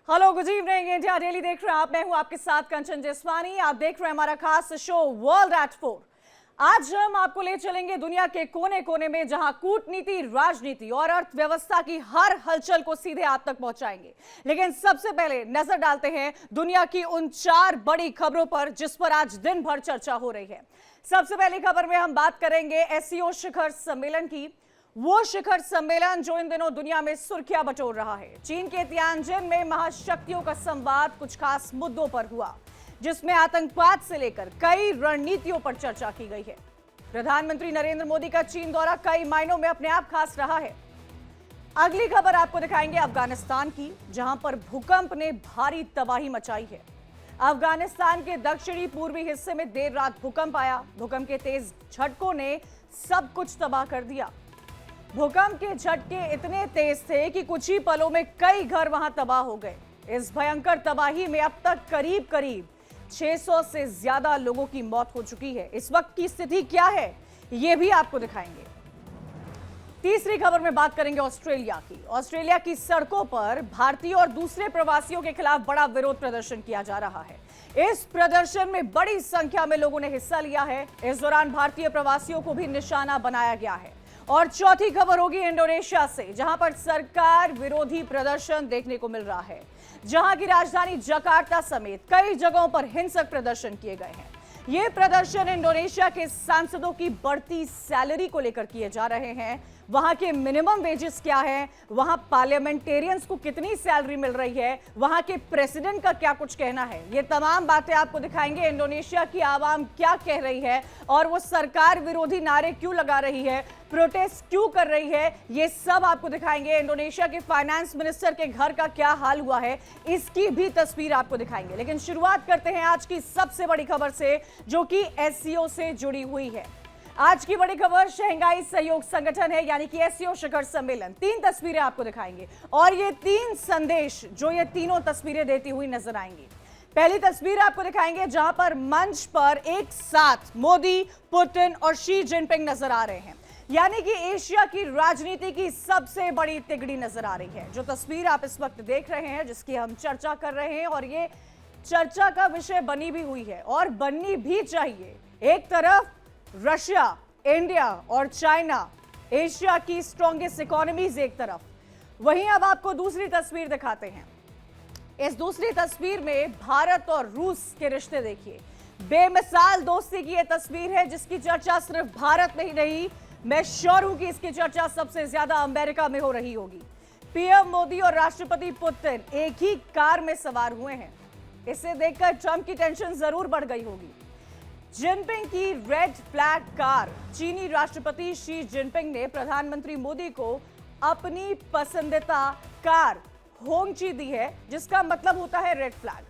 Hello, good evening. India daily देख रहे हैं आप। मैं हूं आपके साथ कंचन जसवानी। आप देख रहे हैं हमारा खास शो वर्ल्ड एट 4। आज हम आपको ले चलेंगे दुनिया के कोने कोने में, जहां कूटनीति, राजनीति और अर्थव्यवस्था की हर हलचल को सीधे आप तक पहुंचाएंगे। लेकिन सबसे पहले नजर डालते हैं दुनिया की उन 4 बड़ी खबरों पर जिस पर आज दिन भर चर्चा हो रही है। सबसे पहली खबर में हम बात करेंगे एससीओ शिखर सम्मेलन की। वो शिखर सम्मेलन जो इन दिनों दुनिया में सुर्खियां बटोर रहा है। चीन के तियानजिन में महाशक्तियों का संवाद कुछ खास मुद्दों पर हुआ, जिसमें आतंकवाद से लेकर कई रणनीतियों पर चर्चा की गई है। प्रधानमंत्री नरेंद्र मोदी का चीन दौरा कई मायनों में अपने आप खास रहा है। अगली खबर आपको दिखाएंगे अफगानिस्तान की, जहां पर भूकंप ने भारी तबाही मचाई है। अफगानिस्तान के दक्षिणी पूर्वी हिस्से में देर रात भूकंप आया। भूकंप के तेज झटकों ने सब कुछ तबाह कर दिया। भूकंप के झटके इतने तेज थे कि कुछ ही पलों में कई घर वहां तबाह हो गए। इस भयंकर तबाही में अब तक करीब 600 से ज्यादा लोगों की मौत हो चुकी है। इस वक्त की स्थिति क्या है, यह भी आपको दिखाएंगे। तीसरी खबर में बात करेंगे ऑस्ट्रेलिया की। ऑस्ट्रेलिया की सड़कों पर भारतीय और दूसरे प्रवासियों के खिलाफ बड़ा विरोध प्रदर्शन किया जा रहा है। इस प्रदर्शन में बड़ी संख्या में लोगों ने हिस्सा लिया है। इस दौरान भारतीय प्रवासियों को भी निशाना बनाया गया है। और चौथी खबर होगी इंडोनेशिया से, जहां पर सरकार विरोधी प्रदर्शन देखने को मिल रहा है। जहां की राजधानी जकार्ता समेत कई जगहों पर हिंसक प्रदर्शन किए गए हैं। ये प्रदर्शन इंडोनेशिया के सांसदों की बढ़ती सैलरी को लेकर किए जा रहे हैं। वहां के मिनिमम वेजेस क्या है, वहां पार्लियामेंटेरियंस को कितनी सैलरी मिल रही है, वहां के प्रेसिडेंट का क्या कुछ कहना है, ये तमाम बातें आपको दिखाएंगे। इंडोनेशिया की आवाम क्या कह रही है और वो सरकार विरोधी नारे क्यों लगा रही है, प्रोटेस्ट क्यों कर रही है, ये सब आपको दिखाएंगे। इंडोनेशिया के फाइनेंस मिनिस्टर के घर का क्या हाल हुआ है, इसकी भी तस्वीर आपको दिखाएंगे। लेकिन शुरुआत करते हैं आज की सबसे बड़ी खबर से, जो कि एससीओ से जुड़ी हुई है। आज की बड़ी खबर शंघाई सहयोग संगठन है, यानी कि एससीओ शिखर सम्मेलन। 3 तस्वीरें आपको दिखाएंगे और ये 3 संदेश जो ये तीनों तस्वीरें देती हुई नजर आएंगी। पहली तस्वीर आपको दिखाएंगे जहां पर मंच पर एक साथ मोदी, पुतिन और शी जिनपिंग नजर आ रहे हैं, यानी कि एशिया की राजनीति की सबसे बड़ी तिगड़ी नजर आ रही है। जो तस्वीर आप इस वक्त देख रहे हैं, जिसकी हम चर्चा कर रहे हैं, और ये चर्चा का विषय बनी भी हुई है और बननी भी चाहिए। एक तरफ रशिया, इंडिया और चाइना, एशिया की स्ट्रॉन्गेस्ट इकोनॉमीज एक तरफ, वहीं अब आपको दूसरी तस्वीर दिखाते हैं। इस दूसरी तस्वीर में भारत और रूस के रिश्ते देखिए। बेमिसाल दोस्ती की यह तस्वीर है, जिसकी चर्चा सिर्फ भारत में ही नहीं, मैं श्योर हूं कि इसकी चर्चा सबसे ज्यादा अमेरिका में हो रही होगी। पीएम मोदी और राष्ट्रपति पुतिन एक ही कार में सवार हुए हैं। इसे देखकर ट्रंप की टेंशन जरूर बढ़ गई होगी। जिनपिंग की रेड फ्लैग कार, चीनी राष्ट्रपति शी जिनपिंग ने प्रधानमंत्री मोदी को अपनी पसंदीदा कार होंगची दी है, जिसका मतलब होता है रेड फ्लैग।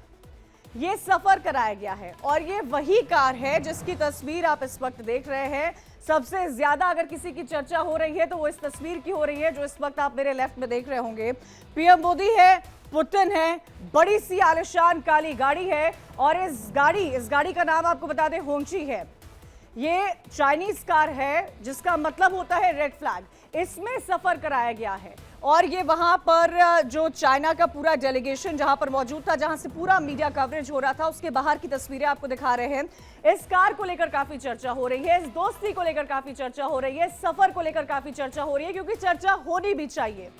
ये सफर कराया गया है और ये वही कार है जिसकी तस्वीर आप इस वक्त देख रहे हैं। सबसे ज्यादा अगर किसी की चर्चा हो रही है तो वो इस तस्वीर की हो रही है, जो इस वक्त आप मेरे लेफ्ट में देख रहे होंगे। पीएम मोदी है, पुतिन है, बड़ी सी आलिशान काली गाड़ी है और इस गाड़ी का नाम आपको बता दें होंगची है। ये चाइनीज कार है, जिसका मतलब होता है रेड फ्लैग। इसमें सफर कराया गया है और ये वहां पर जो चाइना का पूरा डेलीगेशन जहां पर मौजूद था, जहां से पूरा मीडिया कवरेज हो रहा था, उसके बाहर की तस्वीरें आपको दिखा रहे हैं। इस कार को लेकर काफी चर्चा हो रही है, इस दोस्ती को लेकर काफी चर्चा हो रही है, सफर को लेकर काफी चर्चा हो रही है, क्योंकि चर्चा होनी भी चाहिए।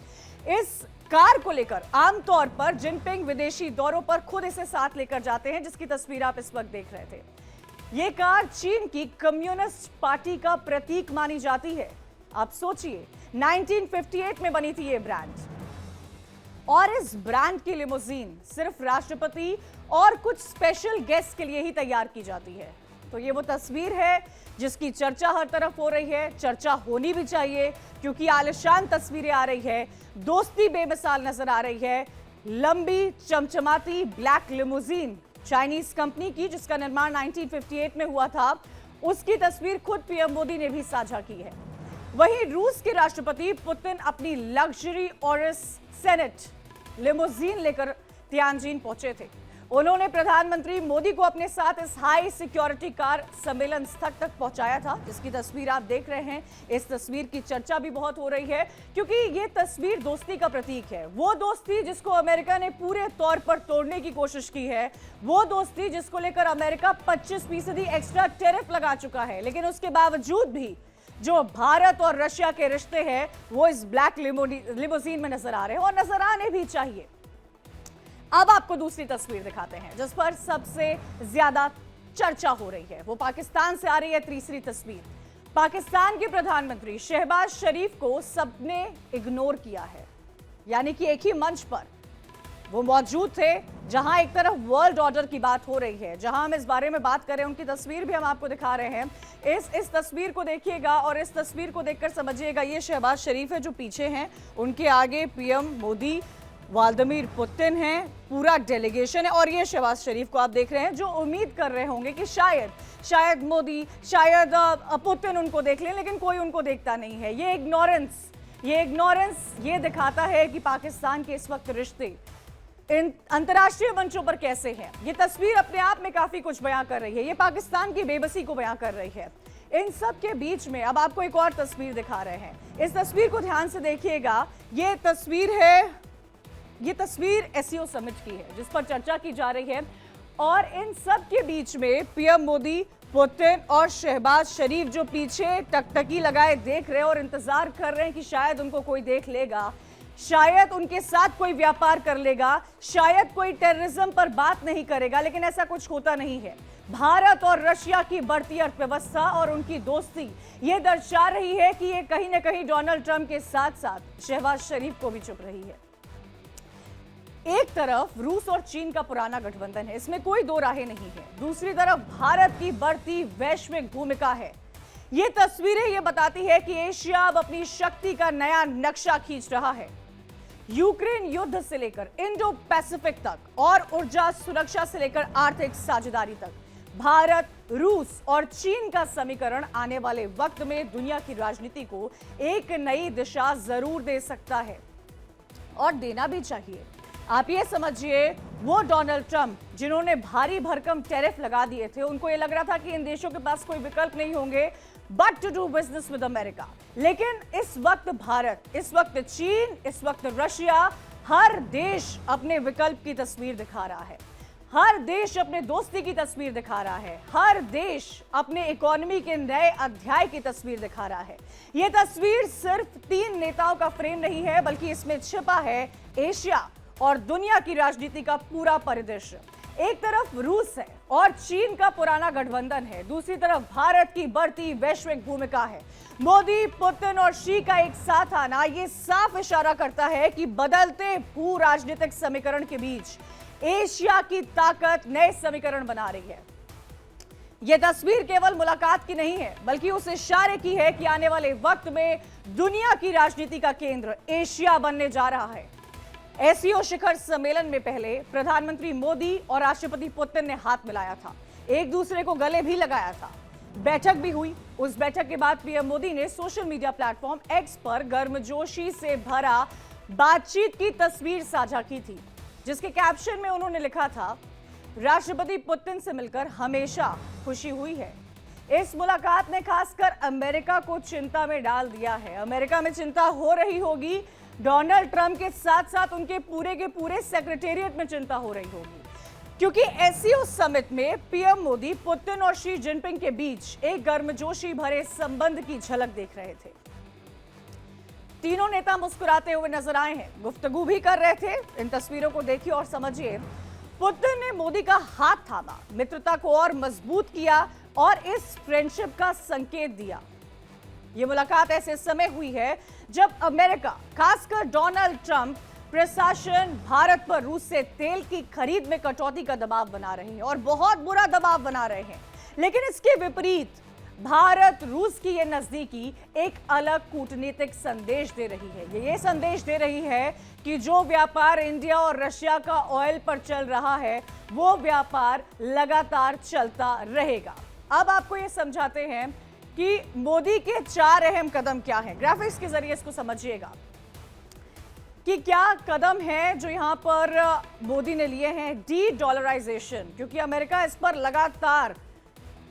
इस कार को लेकर आमतौर पर जिनपिंग विदेशी दौरों पर खुद इसे साथ लेकर जाते हैं, जिसकी तस्वीर आप इस वक्त देख रहे थे। यह कार चीन की कम्युनिस्ट पार्टी का प्रतीक मानी जाती है। आप सोचिए, 1958 में बनी थी ये ब्रांड, और इस ब्रांड की लिमोजीन सिर्फ राष्ट्रपति और कुछ स्पेशल गेस्ट के लिए ही तैयार की जाती है। तो ये वो तस्वीर है जिसकी चर्चा हर तरफ हो रही है। चर्चा होनी भी चाहिए, क्योंकि आलिशान तस्वीरें आ रही है, दोस्ती बेमिसाल नजर आ रही है। लंबी चमचमाती ब्लैक लिमोजीन चाइनीज कंपनी की, जिसका निर्माण 1958 में हुआ था, उसकी तस्वीर खुद पीएम मोदी ने भी साझा की है। वहीं रूस के राष्ट्रपति पुतिन अपनी लग्जरी ऑरस सेनेट लिमोजीन लेकर तियानजिन पहुंचे थे। उन्होंने प्रधानमंत्री मोदी को अपने साथ इस हाई सिक्योरिटी कार सम्मेलन स्थल तक पहुंचाया था, जिसकी तस्वीर आप देख रहे हैं। इस तस्वीर की चर्चा भी बहुत हो रही है क्योंकि ये तस्वीर दोस्ती का प्रतीक है। वो दोस्ती जिसको अमेरिका ने पूरे तौर पर तोड़ने की कोशिश की है, वो दोस्ती जिसको लेकर अमेरिका 25% एक्स्ट्रा टैरिफ लगा चुका है। लेकिन उसके बावजूद भी जो भारत और रशिया के रिश्ते हैं वो इस ब्लैक लिमोजीन में नजर आ रहे हैं और नजर आने भी चाहिए। अब आपको दूसरी तस्वीर दिखाते हैं जिस पर सबसे ज्यादा चर्चा हो रही है। वो पाकिस्तान से आ रही है। तीसरी तस्वीर, पाकिस्तान के प्रधानमंत्री शहबाज शरीफ को सबने इग्नोर किया है, यानी कि एक ही मंच पर वो मौजूद थे जहां एक तरफ वर्ल्ड ऑर्डर की बात हो रही है, जहां हम इस बारे में बात कर रहे हैं। उनकी तस्वीर भी हम आपको दिखा रहे हैं। इस तस्वीर को देखिएगा और इस तस्वीर को देखकर समझिएगा ये शहबाज शरीफ है जो पीछे हैं, उनके आगे पीएम मोदी, व्लादिमीर पुतिन हैं, पूरा डेलीगेशन है और ये शहबाज शरीफ को आप देख रहे हैं जो उम्मीद कर रहे होंगे कि शायद मोदी, शायद पुतिन उनको देख लें, लेकिन कोई उनको देखता नहीं है। ये इग्नोरेंस ये दिखाता है कि पाकिस्तान के इस वक्त रिश्ते इन अंतर्राष्ट्रीय मंचों पर कैसे हैं। ये तस्वीर अपने आप में काफी कुछ बयां कर रही है, ये पाकिस्तान की बेबसी को बयां कर रही है। इन सब के बीच में अब आपको एक और तस्वीर दिखा रहे हैं। इस तस्वीर को ध्यान से देखिएगा। ये तस्वीर एससीओ समिट की है जिस पर चर्चा की जा रही है और इन सब के बीच में पीएम मोदी, पुतिन और शहबाज शरीफ जो पीछे टकटकी लगाए देख रहे हैं और इंतजार कर रहे हैं कि शायद उनको कोई देख लेगा, शायद उनके साथ कोई व्यापार कर लेगा, शायद कोई टेररिज्म पर बात नहीं करेगा। लेकिन ऐसा कुछ होता नहीं है। भारत और रशिया की बढ़ती अर्थव्यवस्था और उनकी दोस्ती ये दर्शा रही है कि ये कहीं ना कहीं डोनाल्ड ट्रंप के साथ साथ शहबाज शरीफ को भी चुप रही है। एक तरफ रूस और चीन का पुराना गठबंधन है, इसमें कोई दो राहें नहीं है। दूसरी तरफ भारत की बढ़ती वैश्विक भूमिका है। ये तस्वीरें ये बताती है कि एशिया अब अपनी शक्ति का नया नक्शा खींच रहा है। यूक्रेन युद्ध से लेकर इंडो पैसिफिक तक और ऊर्जा सुरक्षा से लेकर आर्थिक साझेदारी तक, भारत, रूस और चीन का समीकरण आने वाले वक्त में दुनिया की राजनीति को एक नई दिशा जरूर दे सकता है और देना भी चाहिए। आप ये समझिए, वो डोनाल्ड ट्रंप जिन्होंने भारी भरकम टैरिफ लगा दिए थे, उनको ये लग रहा था कि इन देशों के पास कोई विकल्प नहीं होंगे but to do business with America. लेकिन इस वक्त भारत, इस वक्त चीन, इस वक्त रशिया, हर देश अपने विकल्प की तस्वीर दिखा रहा है, हर देश अपने दोस्ती की तस्वीर दिखा रहा है, हर देश अपने इकोनॉमी के नए अध्याय की तस्वीर दिखा रहा है। यह तस्वीर सिर्फ 3 नेताओं का फ्रेम नहीं है, बल्कि इसमें छिपा है एशिया और दुनिया की राजनीति का पूरा परिदृश्य। एक तरफ रूस है और चीन का पुराना गठबंधन है, दूसरी तरफ भारत की बढ़ती वैश्विक भूमिका है। मोदी, पुतिन और शी का एक साथ आना ये साफ इशारा करता है कि बदलते भू राजनीतिक समीकरण के बीच एशिया की ताकत नए समीकरण बना रही है। यह तस्वीर केवल मुलाकात की नहीं है, बल्कि उस इशारे की है कि आने वाले वक्त में दुनिया की राजनीति का केंद्र एशिया बनने जा रहा है। एससीओ शिखर सम्मेलन में पहले प्रधानमंत्री मोदी और राष्ट्रपति पुतिन ने हाथ मिलाया था, एक दूसरे को गले भी लगाया था, बैठक भी हुई। उस बैठक के बाद पीएम मोदी ने सोशल मीडिया प्लेटफॉर्म एक्स पर गर्मजोशी से भरा बातचीत की तस्वीर साझा की थी, जिसके कैप्शन में उन्होंने लिखा था, राष्ट्रपति पुतिन से मिलकर हमेशा खुशी हुई है। इस मुलाकात ने खासकर अमेरिका को चिंता में डाल दिया है। अमेरिका में चिंता हो रही होगी, डोनाल्ड ट्रंप के साथ साथ उनके पूरे के पूरे सेक्रेटेरिएट में चिंता हो रही होगी, क्योंकि एससीओ समिट में पीएम मोदी, पुतिन और शी जिनपिंग के बीच एक गर्मजोशी भरे संबंध की झलक देख रहे थे। तीनों नेता मुस्कुराते हुए नजर आए हैं, गुफ्तगू भी कर रहे थे। इन तस्वीरों को देखिए और समझिए। पुतिन ने मोदी का हाथ थामा, मित्रता को और मजबूत किया और इस फ्रेंडशिप का संकेत दिया। यह मुलाकात ऐसे समय हुई है जब अमेरिका, खासकर डोनाल्ड ट्रंप प्रशासन भारत पर रूस से तेल की खरीद में कटौती का दबाव बना रहे हैं और बहुत बुरा दबाव बना रहे हैं। लेकिन इसके विपरीत भारत रूस की यह नजदीकी एक अलग कूटनीतिक संदेश दे रही है। ये संदेश दे रही है कि जो व्यापार इंडिया और रशिया का ऑयल पर चल रहा है, वो व्यापार लगातार चलता रहेगा। अब आपको ये समझाते हैं कि मोदी के 4 अहम कदम क्या हैं। ग्राफिक्स के जरिए इसको समझिएगा। कि क्या कदम है जो यहां पर मोदी ने लिए हैं डी डॉलराइजेशन, क्योंकि अमेरिका इस पर लगातार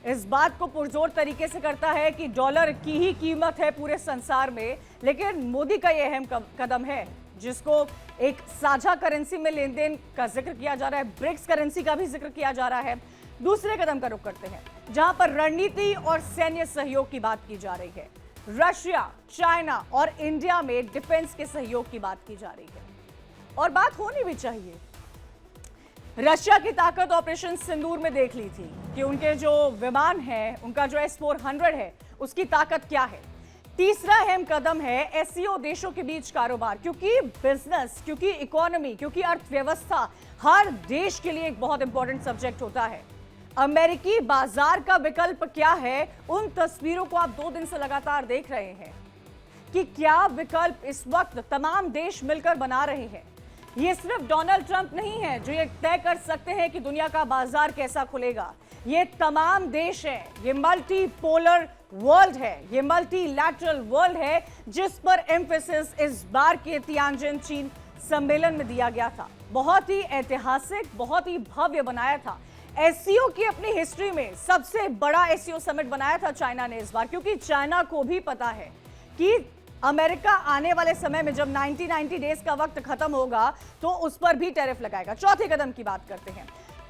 इस बात को पुरजोर तरीके से करता है कि डॉलर की ही कीमत है पूरे संसार में। लेकिन मोदी का यह अहम कदम है जिसको एक साझा करेंसी में लेन देन का जिक्र किया जा रहा है, ब्रिक्स करेंसी का भी जिक्र किया जा रहा है। दूसरे कदम का रुख करते हैं जहां पर रणनीति और सैन्य सहयोग की बात की जा रही है। रशिया, चाइना और इंडिया में डिफेंस के सहयोग की बात की जा रही है और बात होनी भी चाहिए। रशिया की ताकत ऑपरेशन सिंदूर में देख ली थी कि उनके जो विमान हैं, उनका जो S-400 है, उसकी ताकत क्या है। तीसरा अहम कदम है एससीओ देशों के बीच कारोबार, क्योंकि बिजनेस, क्योंकि इकोनॉमी, क्योंकि अर्थव्यवस्था हर देश के लिए एक बहुत इंपॉर्टेंट सब्जेक्ट होता है। अमेरिकी बाजार का विकल्प क्या है, उन तस्वीरों को आप 2 दिन से लगातार देख रहे हैं कि क्या विकल्प इस वक्त तमाम देश मिलकर बना रहे हैं। ये सिर्फ डोनाल्ड ट्रंप नहीं है जो ये तय कर सकते हैं कि दुनिया का बाजार कैसा खुलेगा। ये तमाम देश हैं, ये मल्टी पोलर वर्ल्ड है, ये मल्टीलैटरल वर्ल्ड है जिस पर एम्फेसिस इस बार के तियानजिन चीन सम्मेलन में दिया गया था। बहुत ही ऐतिहासिक, बहुत ही भव्य बनाया था। एससीओ की अपनी हिस्ट्री में सबसे बड़ा एससीओ समिट बनाया था चाइना ने इस बार, क्योंकि चाइना को भी पता है कि अमेरिका आने वाले समय में जब 90 डेज का वक्त खत्म होगा तो उस पर भी टैरिफ लगाएगा। चौथे कदम की बात करते हैं।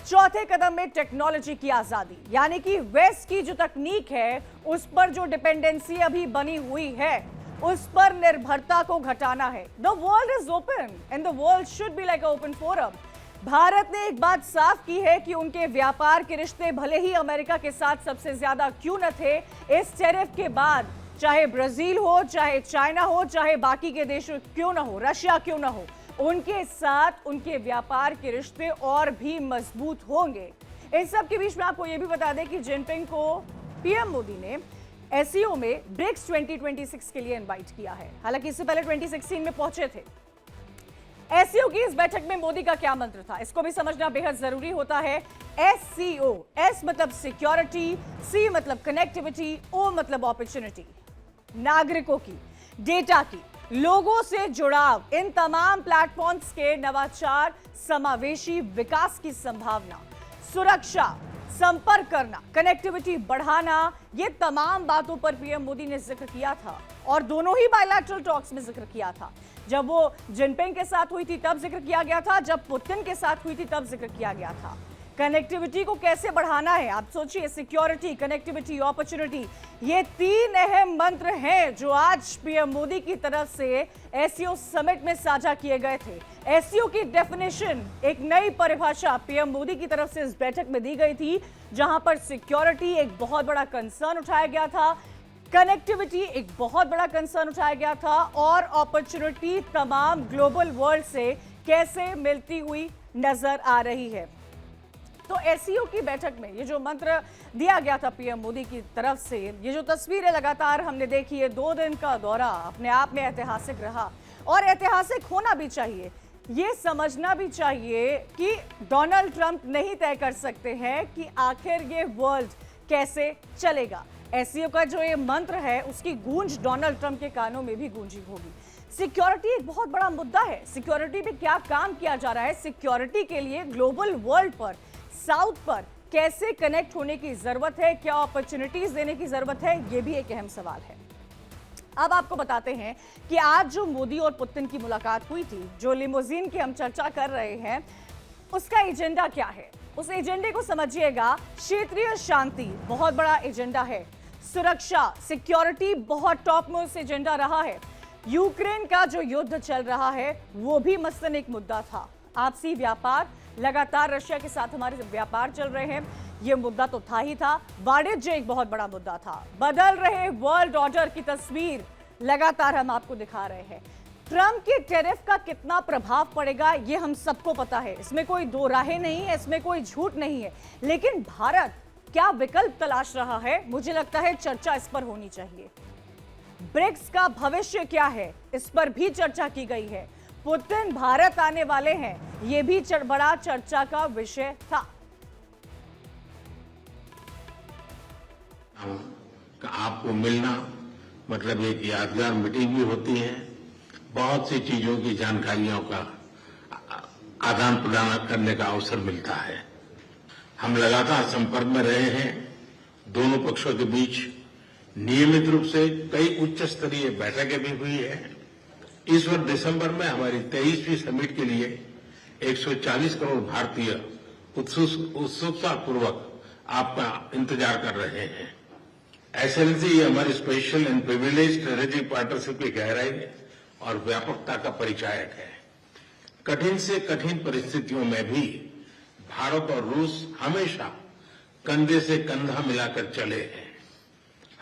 चौथे कदम में टेक्नोलॉजी की आजादी, यानी कि वेस्ट की जो तकनीक है उस पर जो डिपेंडेंसी अभी बनी हुई है उस पर निर्भरता को घटाना है। The world is open and the world should be like a open forum. Bharat ने एक बात साफ की है कि उनके व्यापार के रिश्ते भले ही अमेरिका के साथ सबसे ज्यादा क्यों न थे, इस टैरिफ के बाद चाहे ब्राजील हो, चाहे चाइना हो, चाहे बाकी के देश क्यों ना हो, रशिया क्यों ना हो, उनके साथ उनके व्यापार के रिश्ते और भी मजबूत होंगे। इन सब के बीच में आपको यह भी बता दें कि जिनपिंग को पीएम मोदी ने एससीओ में ब्रिक्स 2026 के लिए इनवाइट किया है। हालांकि इससे पहले 2016 में पहुंचे थे। एससीओ की इस बैठक में मोदी का क्या मंत्र था, इसको भी समझना बेहद जरूरी होता है। एससीओ, एस मतलब सिक्योरिटी, सी मतलब कनेक्टिविटी, ओ मतलब अपॉर्चुनिटी। नागरिकों की, डेटा की, लोगों से जुड़ाव, इन तमाम प्लेटफॉर्म्स के नवाचार, समावेशी विकास की संभावना, सुरक्षा, संपर्क करना, कनेक्टिविटी बढ़ाना, ये तमाम बातों पर पीएम मोदी ने जिक्र किया था और दोनों ही बायलैटरल टॉक्स में जिक्र किया था। जब वो जिनपिंग के साथ हुई थी तब जिक्र किया गया था, जब पुतिन के साथ हुई थी तब जिक्र किया गया था। कनेक्टिविटी को कैसे बढ़ाना है, आप सोचिए, सिक्योरिटी, कनेक्टिविटी, अपॉर्चुनिटी, ये 3 अहम मंत्र हैं जो आज पीएम मोदी की तरफ से एससीओ समिट में साझा किए गए थे। एससीओ की डेफिनेशन, एक नई परिभाषा पीएम मोदी की तरफ से इस बैठक में दी गई थी, जहां पर सिक्योरिटी एक बहुत बड़ा कंसर्न उठाया गया था, कनेक्टिविटी एक बहुत बड़ा कंसर्न उठाया गया था और अपॉर्चुनिटी तमाम ग्लोबल वर्ल्ड से कैसे मिलती हुई नजर आ रही है। तो एससीओ की बैठक में ये जो मंत्र दिया गया था पीएम मोदी की तरफ से, ये जो तस्वीरें लगातार हमने देखी है, 2 दिन का दौरा अपने आप में ऐतिहासिक रहा और ऐतिहासिक होना भी चाहिए। ये समझना भी चाहिए कि डोनाल्ड ट्रंप नहीं तय कर सकते हैं कि आखिर ये वर्ल्ड कैसे चलेगा। एससीओ का जो ये मंत्र है उसकी गूंज डोनाल्ड ट्रंप के कानों में भी गूंजी होगी। सिक्योरिटी एक बहुत बड़ा मुद्दा है। सिक्योरिटी पे क्या काम किया जा रहा है, सिक्योरिटी के लिए ग्लोबल वर्ल्ड पर, साउथ पर कैसे कनेक्ट होने की जरूरत है, क्या अपॉर्चुनिटीज देने की जरूरत है, यह भी एक अहम सवाल है। अब आपको बताते हैं कि आज जो मोदी और पुतिन की मुलाकात हुई थी, जो लिमोजिन की हम चर्चा कर रहे हैं, उसका एजेंडा क्या है। उस एजेंडे को समझिएगा। क्षेत्रीय शांति बहुत बड़ा एजेंडा है, सुरक्षा, सिक्योरिटी बहुत टॉप मोस्ट एजेंडा रहा है। यूक्रेन का जो युद्ध चल रहा है वो भी मसलन एक मुद्दा था। आपसी व्यापार, लगातार रशिया के साथ हमारे व्यापार चल रहे हैं, यह मुद्दा तो था ही था। वाणिज्य एक बहुत बड़ा मुद्दा था। बदल रहे वर्ल्ड ऑर्डर की तस्वीर लगातार हम आपको दिखा रहे हैं। ट्रंप के टैरिफ का कितना प्रभाव पड़ेगा ये हम सबको पता है, इसमें कोई दो राहें नहीं है, इसमें कोई झूठ नहीं है। लेकिन भारत क्या विकल्प तलाश रहा है, मुझे लगता है चर्चा इस पर होनी चाहिए। ब्रिक्स का भविष्य क्या है, इस पर भी चर्चा की गई है। पुतिन भारत आने वाले हैं, यह भी बड़ा चर्चा का विषय था। आपको मिलना मतलब एक यादगार मीटिंग भी होती है बहुत सी चीजों की जानकारियों का आदान प्रदान करने का अवसर मिलता है। हम लगातार संपर्क में रहे हैं। दोनों पक्षों के बीच नियमित रूप से कई उच्च स्तरीय बैठकें भी हुई है। इस वर्ष दिसंबर में हमारी 23वीं समिट के लिए 140 करोड़ भारतीय उत्सुकता पूर्वक आपका इंतजार कर रहे हैं। एक्सेलेंसी, ये हमारी special and privilege strategic partnership की गहराई और व्यापकता का परिचायक है। कठिन से कठिन परिस्थितियों में भी भारत और रूस हमेशा कंधे से कंधा मिलाकर चले हैं।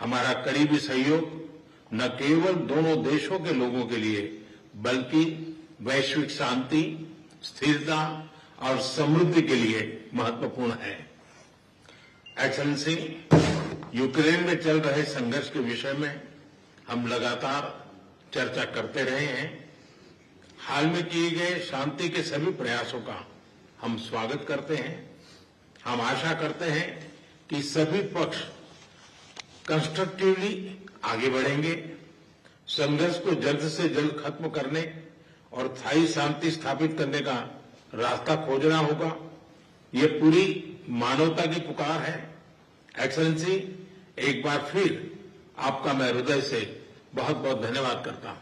हमारा करीबी सहयोग न केवल दोनों देशों के लोगों के लिए बल्कि वैश्विक शांति, स्थिरता और समृद्धि के लिए महत्वपूर्ण है। एक्सेलेंसी, यूक्रेन में चल रहे संघर्ष के विषय में हम लगातार चर्चा करते रहे हैं। हाल में किए गए शांति के सभी प्रयासों का हम स्वागत करते हैं। हम आशा करते हैं कि सभी पक्ष कंस्ट्रक्टिवली आगे बढ़ेंगे। संघर्ष को जल्द से जल्द खत्म करने और स्थायी शांति स्थापित करने का रास्ता खोजना होगा। ये पूरी मानवता की पुकार है। एक्सेलेंसी, एक बार फिर आपका मैं हृदय से बहुत बहुत धन्यवाद करता हूं।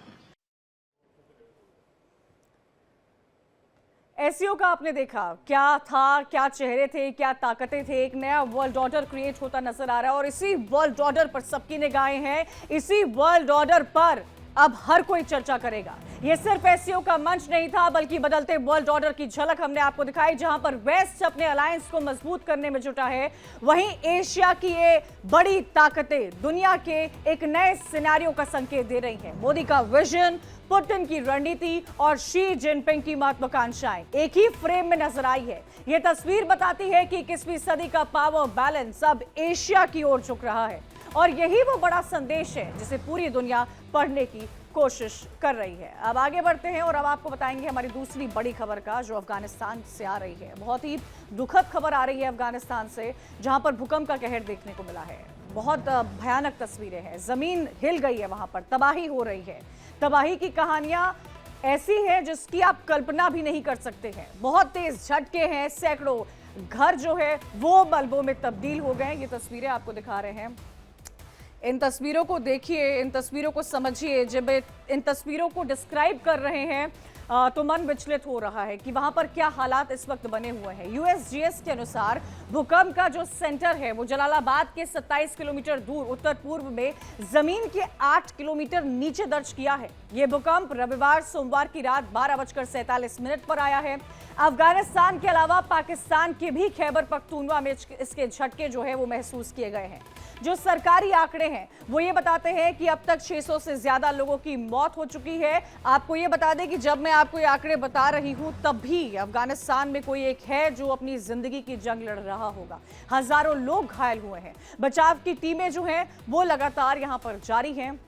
एससीओ का आपने देखा, क्या था, क्या चेहरे थे, क्या ताकतें थे। एक नया वर्ल्ड ऑर्डर क्रिएट होता नजर आ रहा है और इसी वर्ल्ड ऑर्डर पर सबकी निगाहें हैं। इसी वर्ल्ड ऑर्डर पर अब हर कोई चर्चा करेगा। ये सिर्फ एससीओ का मंच नहीं था बल्कि बदलते वर्ल्ड ऑर्डर की झलक हमने आपको दिखाई, जहां पर वेस्ट अपने अलायंस को मजबूत करने में जुटा है, वहीं एशिया की ये बड़ी ताकतें दुनिया के एक नए सिनेरियो का संकेत दे रही हैं। मोदी का विजन, पुतिन की रणनीति और शी जिनपिंग की महत्वाकांक्षाएं एक ही फ्रेम में नजर आई है। यह तस्वीर बताती है कि 21वीं सदी का पावर बैलेंस अब एशिया की ओर झुक रहा है और यही वो बड़ा संदेश है जिसे पूरी दुनिया पढ़ने की कोशिश कर रही है। अब आगे बढ़ते हैं और अब आपको बताएंगे हमारी दूसरी बड़ी खबर का, जो अफगानिस्तान से आ रही है। बहुत ही दुखद खबर आ रही है अफगानिस्तान से, जहां पर भूकंप का कहर देखने को मिला है। बहुत भयानक तस्वीरें हैं, जमीन हिल गई है, वहां पर तबाही हो रही है। तबाही की कहानियां ऐसी हैं जिसकी आप कल्पना भी नहीं कर सकते हैं। बहुत तेज झटके हैं, सैकड़ों घर जो है वो मलबों में तब्दील हो गए। ये तस्वीरें आपको दिखा रहे हैं। इन तस्वीरों को देखिए, इन तस्वीरों को समझिए। जब इन तस्वीरों को डिस्क्राइब कर रहे हैं तो मन विचलित हो रहा है कि वहां पर क्या हालात इस वक्त बने हुए हैं। यूएसजीएस के अनुसार भूकंप का जो सेंटर है वो जलालाबाद के 27 किलोमीटर दूर उत्तर पूर्व में जमीन के 8 किलोमीटर नीचे दर्ज किया है। यह भूकंप रविवार सोमवार की रात 12:47 पर आया है। अफगानिस्तान के अलावा पाकिस्तान के भी खैबर पख्तूनवा में इसके झटके जो है वो महसूस किए गए हैं। जो सरकारी आंकड़े हैं वो ये बताते हैं कि अब तक 600 से ज्यादा लोगों की मौत हो चुकी है। आपको ये बता दें कि जब मैं आपको ये आंकड़े बता रही हूं तब भी अफगानिस्तान में कोई एक है जो अपनी जिंदगी की जंग लड़ रहा होगा। हजारों लोग घायल हुए हैं। बचाव की टीमें जो हैं वो लगातार यहां पर जारी हैं।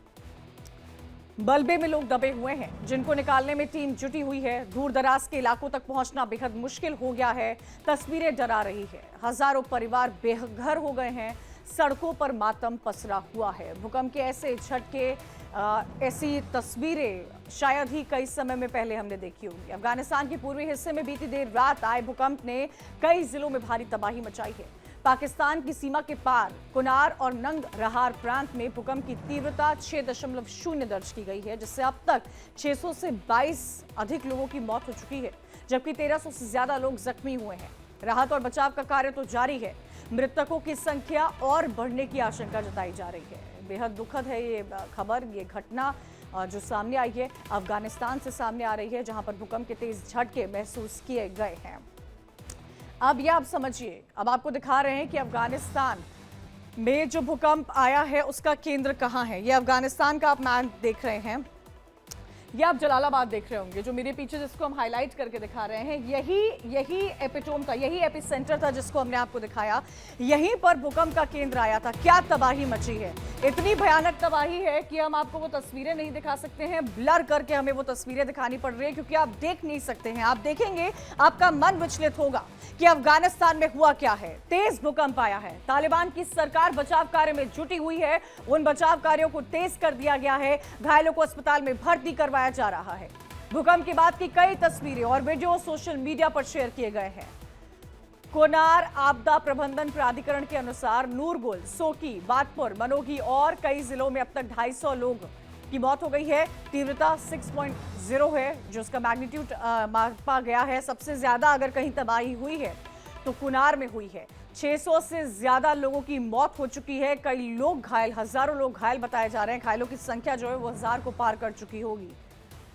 मलबे में लोग दबे हुए हैं जिनको निकालने में टीम जुटी हुई है। दूर दराज के इलाकों तक पहुंचना बेहद मुश्किल हो गया है। तस्वीरें डरा रही है। हजारों परिवार बेघर हो गए हैं। सड़कों पर मातम पसरा हुआ है। भूकंप के ऐसे झटके, ऐसी तस्वीरें शायद ही कई समय में पहले हमने देखी होंगी। अफगानिस्तान के पूर्वी हिस्से में बीती देर रात आए भूकंप ने कई जिलों में भारी तबाही मचाई है। पाकिस्तान की सीमा के पार कुनार और नंग रहार प्रांत में भूकंप की तीव्रता 6.0 दर्ज की गई है, जिससे अब तक 600 से 22 अधिक लोगों की मौत हो चुकी है, जबकि 1300 से ज्यादा लोग जख्मी हुए हैं। राहत और बचाव का कार्य तो जारी है। मृतकों की संख्या और बढ़ने की आशंका जताई जा रही है। बेहद दुखद है ये खबर, ये घटना जो सामने आई है अफगानिस्तान से सामने आ रही है, जहां पर भूकंप के तेज झटके महसूस किए गए हैं। अब ये आप समझिए, अब आपको दिखा रहे हैं कि अफगानिस्तान में जो भूकंप आया है उसका केंद्र कहां है। ये अफगानिस्तान का आप मैप देख रहे हैं। ये आप जलालाबाद देख रहे होंगे, जो मेरे पीछे जिसको हम हाईलाइट करके दिखा रहे हैं, यही एपिटोम था, यही एपिसेंटर था जिसको हमने आपको दिखाया। यहीं पर भूकंप का केंद्र आया था। क्या तबाही मची है, इतनी भयानक तबाही है कि हम आपको वो तस्वीरें नहीं दिखा सकते हैं। ब्लर करके हमें वो तस्वीरें दिखानी पड़ रही है क्योंकि आप देख नहीं सकते हैं। आप देखेंगे आपका मन विचलित होगा कि अफगानिस्तान में हुआ क्या है। तेज भूकंप आया है, तालिबान की सरकार बचाव कार्य में जुटी हुई है, उन बचाव कार्यों को तेज कर दिया गया है, घायलों को अस्पताल में भर्ती करवाया जा रहा है। भूकंप के बाद की कई तस्वीरें और वीडियो सोशल मीडिया पर शेयर किए गए हैं। कोनार आपदा प्रबंधन प्राधिकरण के अनुसार नूरगुल, सोकी, बादपुर, मनोगी और कई जिलों में अब तक 250 लोग की मौत हो गई है। तीव्रता 6.0 है, जो उसका मैग्नीट्यूड मापा गया है। सबसे ज्यादा अगर कहीं तबाही हुई है तो कुनार में हुई है। 600 से ज्यादा लोगों की मौत हो चुकी है, कई लोग घायल, हजारों लोग घायल बताए जा रहे हैं। घायलों की संख्या जो है वो 1000 को पार कर चुकी होगी।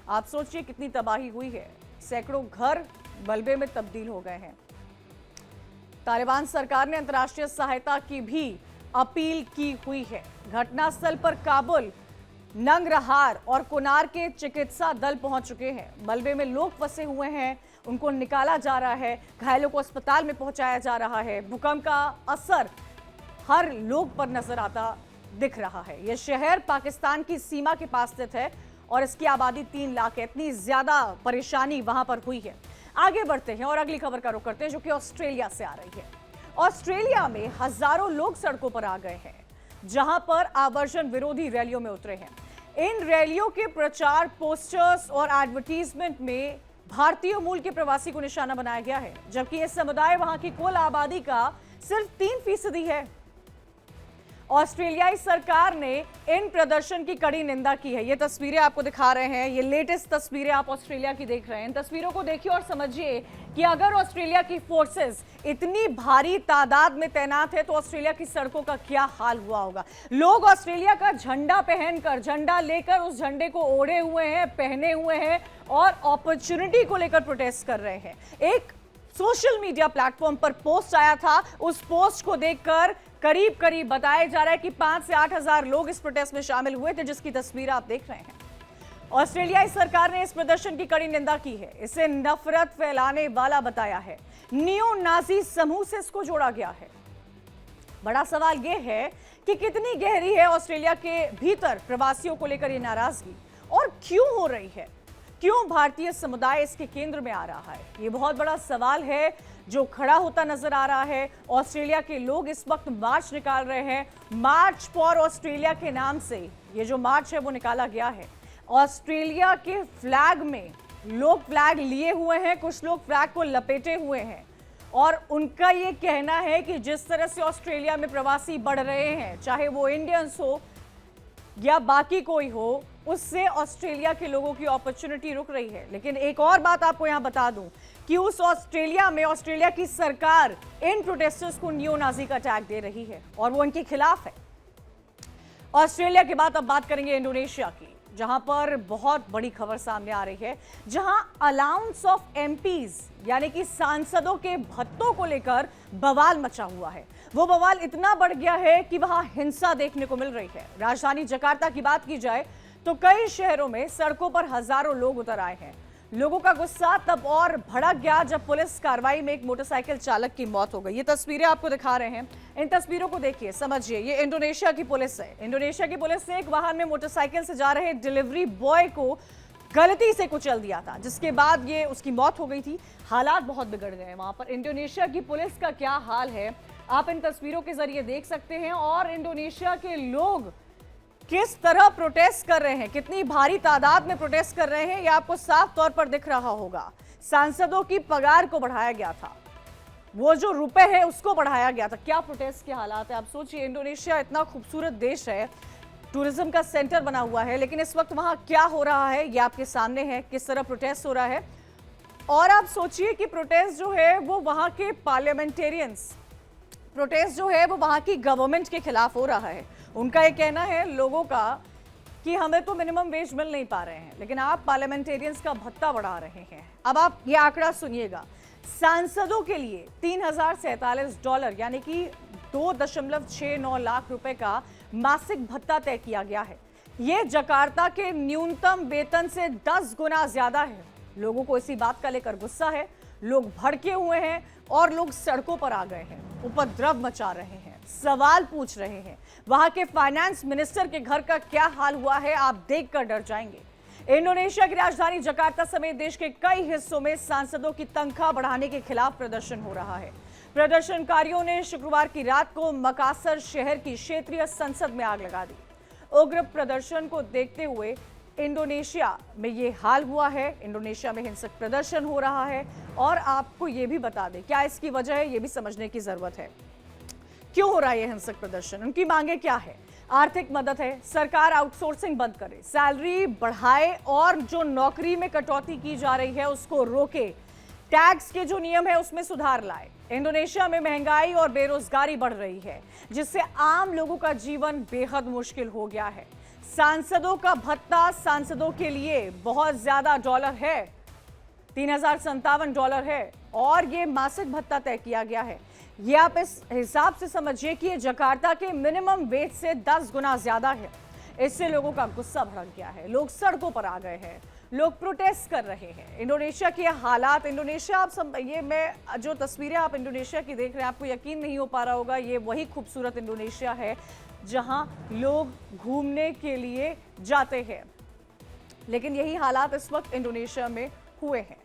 आप सोचिए कितनी तबाही हुई है, सैकड़ों घर मलबे में तब्दील हो गए हैं। तालिबान सरकार ने अंतर्राष्ट्रीय सहायता की भी अपील की हुई है। घटनास्थल पर काबुल, नंगरहार और कुनार के चिकित्सा दल पहुंच चुके हैं। मलबे में लोग फंसे हुए हैं, उनको निकाला जा रहा है, घायलों को अस्पताल में पहुंचाया जा रहा है। भूकंप का असर हर लोग पर नजर आता दिख रहा है। यह शहर पाकिस्तान की सीमा के पास स्थित है और इसकी आबादी 3 लाख है। इतनी ज्यादा परेशानी वहां पर हुई है। आगे बढ़ते हैं और अगली खबर का रुख करते हैं, जो कि ऑस्ट्रेलिया से आ रही है। ऑस्ट्रेलिया में हजारों लोग सड़कों पर आ गए हैं, जहां पर आवर्जन विरोधी रैलियों में उतरे हैं। इन रैलियों के प्रचार, पोस्टर्स और एडवर्टीजमेंट में भारतीय मूल के प्रवासी को निशाना बनाया गया है, जबकि यह समुदाय वहां की कुल आबादी का सिर्फ 3% है। ऑस्ट्रेलियाई सरकार ने इन प्रदर्शन की कड़ी निंदा की है। ये तस्वीरें आपको दिखा रहे हैं, ये लेटेस्ट तस्वीरें आप ऑस्ट्रेलिया की देख रहे हैं। इन तस्वीरों को देखिए और समझिए कि अगर ऑस्ट्रेलिया की फोर्सेस इतनी भारी तादाद में तैनात है तो ऑस्ट्रेलिया की सड़कों का क्या हाल हुआ होगा। लोग ऑस्ट्रेलिया का झंडा पहनकर, झंडा लेकर, उस झंडे को ओढ़े हुए हैं, पहने हुए हैं और अपॉर्चुनिटी को लेकर प्रोटेस्ट कर रहे हैं। एक सोशल मीडिया प्लेटफॉर्म पर पोस्ट आया था, उस पोस्ट को देखकर करीब करीब बताया जा रहा है कि 5 से 8 हजार लोग इस प्रोटेस्ट में शामिल हुए थे, जिसकी तस्वीर आप देख रहे हैं। ऑस्ट्रेलियाई सरकार ने इस प्रदर्शन की कड़ी निंदा की है, इसे नफरत फैलाने वाला बताया है। नियो नाजी समूह से इसको जोड़ा गया है। बड़ा सवाल यह है कि कितनी गहरी है ऑस्ट्रेलिया के भीतर प्रवासियों को लेकर यह नाराजगी और क्यों हो रही है, क्यों भारतीय समुदाय इसके केंद्र में आ रहा है। ये बहुत बड़ा सवाल है जो खड़ा होता नजर आ रहा है। ऑस्ट्रेलिया के लोग इस वक्त मार्च निकाल रहे हैं। मार्च फॉर ऑस्ट्रेलिया के नाम से ये जो मार्च है वो निकाला गया है। ऑस्ट्रेलिया के फ्लैग में लोग फ्लैग लिए हुए हैं, कुछ लोग फ्लैग को लपेटे हुए हैं और उनका ये कहना है कि जिस तरह से ऑस्ट्रेलिया में प्रवासी बढ़ रहे हैं, चाहे वो इंडियंस हो या बाकी कोई हो, उससे ऑस्ट्रेलिया के लोगों की अपॉर्चुनिटी रुक रही है। लेकिन एक और बात आपको यहां बता दूं कि उस ऑस्ट्रेलिया में ऑस्ट्रेलिया की सरकार इन प्रोटेस्टर्स को नियो नाजी का टैग दे रही है और वो उनके खिलाफ है। ऑस्ट्रेलिया के बाद अब बात करेंगे इंडोनेशिया की, जहां पर बहुत बड़ी खबर सामने आ रही है, जहां अलाउंस ऑफ एमपीज यानी कि सांसदों के भत्तों को लेकर बवाल मचा हुआ है। वो बवाल इतना बढ़ गया है कि वहां हिंसा देखने को मिल रही है। राजधानी जकार्ता की बात की जाए तो कई शहरों में सड़कों पर हजारों लोग उतर आए हैं। लोगों का गुस्सा तब और भड़क गया जब पुलिस कार्रवाई में एक मोटरसाइकिल चालक की मौत हो गई। ये तस्वीरें आपको दिखा रहे हैं, इन तस्वीरों को देखिए, समझिए। ये इंडोनेशिया की पुलिस है। इंडोनेशिया की पुलिस ने एक वाहन में मोटरसाइकिल से जा रहे डिलीवरी बॉय को गलती से कुचल दिया था, जिसके बाद ये उसकी मौत हो गई थी। हालात बहुत बिगड़ गए वहां पर। इंडोनेशिया की पुलिस का क्या हाल है आप इन तस्वीरों के जरिए देख सकते हैं। और इंडोनेशिया के लोग किस तरह प्रोटेस्ट कर रहे हैं, कितनी भारी तादाद में प्रोटेस्ट कर रहे हैं, यह आपको साफ तौर पर दिख रहा होगा। सांसदों की पगार को बढ़ाया गया था, वो जो रुपए है उसको बढ़ाया गया था। क्या प्रोटेस्ट के हालात है आप सोचिए। इंडोनेशिया इतना खूबसूरत देश है, टूरिज्म का सेंटर बना हुआ है, लेकिन इस वक्त वहां क्या हो रहा है ये आपके सामने है, किस तरह प्रोटेस्ट हो रहा है। और आप सोचिए कि प्रोटेस्ट जो है वो वहां के पार्लियामेंटेरियंस, प्रोटेस्ट जो है वो वहां की गवर्नमेंट के खिलाफ हो रहा है। उनका ये कहना है लोगों का कि हमें तो मिनिमम वेज मिल नहीं पा रहे हैं, लेकिन आप पार्लियामेंटेरियंस का भत्ता बढ़ा रहे हैं। अब आप ये आंकड़ा सुनिएगा, सांसदों के लिए $3047 यानी कि 2.69 लाख रुपए का मासिक भत्ता तय किया गया है। ये जकार्ता के न्यूनतम वेतन से 10 गुना ज्यादा है। लोगों को इसी बात का लेकर गुस्सा है, लोग भड़के हुए हैं और लोग सड़कों पर आ गए हैं, उपद्रव मचा रहे हैं, सवाल पूछ रहे हैं। वहां के फाइनेंस मिनिस्टर के घर का क्या हाल हुआ है आप देखकर डर जाएंगे। इंडोनेशिया की राजधानी जकार्ता समेत देश के कई हिस्सों में सांसदों की तनख्वाह बढ़ाने के खिलाफ प्रदर्शन हो रहा है। प्रदर्शनकारियों ने शुक्रवार की रात को मकासर शहर की क्षेत्रीय संसद में आग लगा दी। उग्र प्रदर्शन को देखते हुए इंडोनेशिया में ये हाल हुआ है। इंडोनेशिया में हिंसक प्रदर्शन हो रहा है और आपको ये भी बता दें क्या इसकी वजह है, ये भी समझने की जरूरत है। क्यों हो रहा है ये हिंसक प्रदर्शन, उनकी मांगे क्या है? आर्थिक मदद है, सरकार आउटसोर्सिंग बंद करे, सैलरी बढ़ाए और जो नौकरी में कटौती की जा रही है उसको रोके, टैक्स के जो नियम है उसमें सुधार लाए। इंडोनेशिया में महंगाई और बेरोजगारी बढ़ रही है जिससे आम लोगों का जीवन बेहद मुश्किल हो गया है। सांसदों का भत्ता सांसदों के लिए बहुत ज्यादा डॉलर है, $3057 है और ये मासिक भत्ता तय किया गया है। ये आप इस हिसाब से समझिए कि ये जकार्ता के मिनिमम वेज से 10 गुना ज्यादा है। इससे लोगों का गुस्सा भड़क गया है, लोग सड़कों पर आ गए हैं, लोग प्रोटेस्ट कर रहे हैं। इंडोनेशिया के हालात, इंडोनेशिया ये मैं जो तस्वीरें आप इंडोनेशिया की देख रहे हैं आपको यकीन नहीं हो पा रहा होगा, ये वही खूबसूरत इंडोनेशिया है जहां लोग घूमने के लिए जाते हैं, लेकिन यही हालात इस वक्त इंडोनेशिया में हुए हैं।